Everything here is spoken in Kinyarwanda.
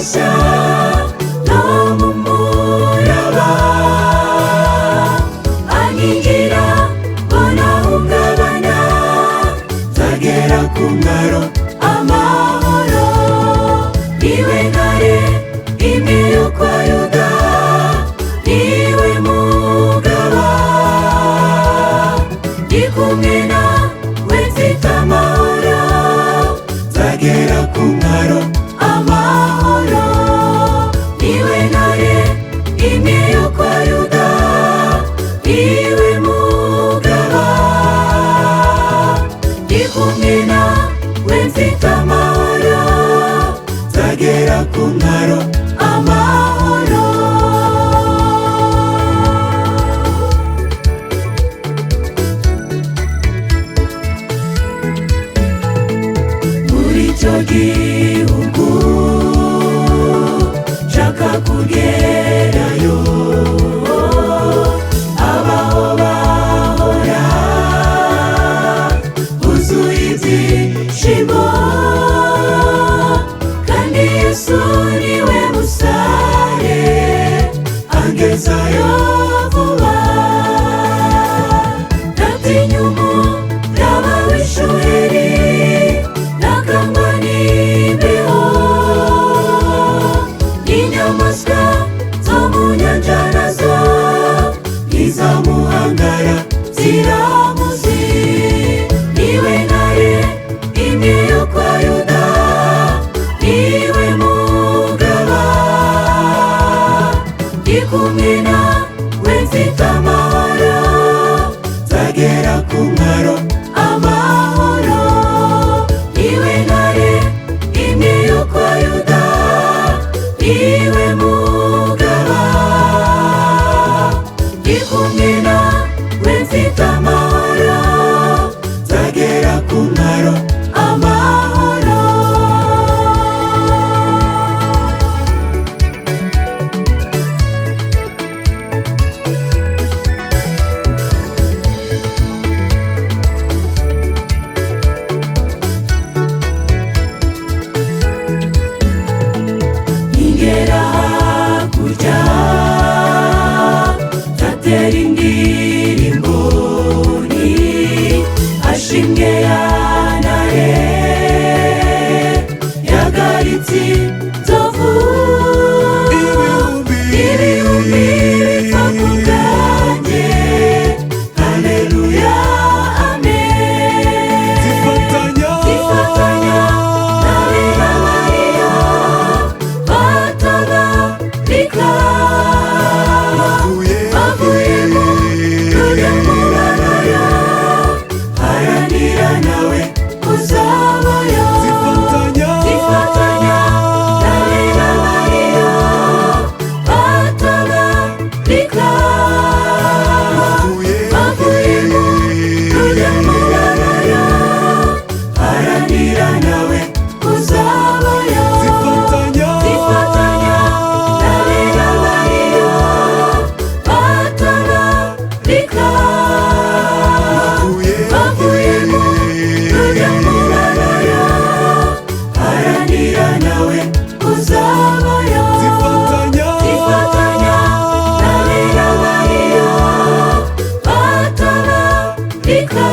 mashya no mu muraba, ankingira mbona hungabana, nzagera ku mwaro amahoro. Niwe ntare imwe yo kwa Yuda, niwe mugaba, ndi kumwe nawe mfite amahoro, nzagera ku mwaro amahoro. Niwe ntare imwe yo kwa Yuda, niwe mugaba, ndi kumwe nawe mfite amahoro, nzagera ku mwaro amahoro. Muri icyo gihugu nshaka kugerayo, abaho bahora buzuye ibyishimo, kandi Yesu niwe musare angezayo vuba. Ndatinya umuraba w'ishuheri, nakangwa n'imbeho, n'inyamaswa zo mu nyanja nazo ntizamuhangara ziramuzi. Niwe ntare imwe yo kwa Yuda, niwe mugaba, ndi kumwe nawe mfite amahoro, nzagera ku mwaro amahoro. Niwe ntare imwe yo kwa Yuda, niwe mugaba, ndi kumwe nawe mfite amahoro, nzagera ku mwaro amahoro. Ningera hakurya nzatera indirimbo nti ashimwe ya ntare yagaritse inzovu. Ibihumbi bipfa ku bwanjye, haleluya amen. Zifatanya n'abera Mariya batabarika, bavuye mu rujya mubabaro, haranira nawe uzabayo. Zifatanya n'abera Mariya batabarika, bavuye mu rujya mubabaro, haranira nawe uzabayo. Zifatanya n'abera Mariya batabarika, bavuye mu rujya mubabaro, haranira nawe uzabayo. Zifatanya n'abera Mariya batabarika.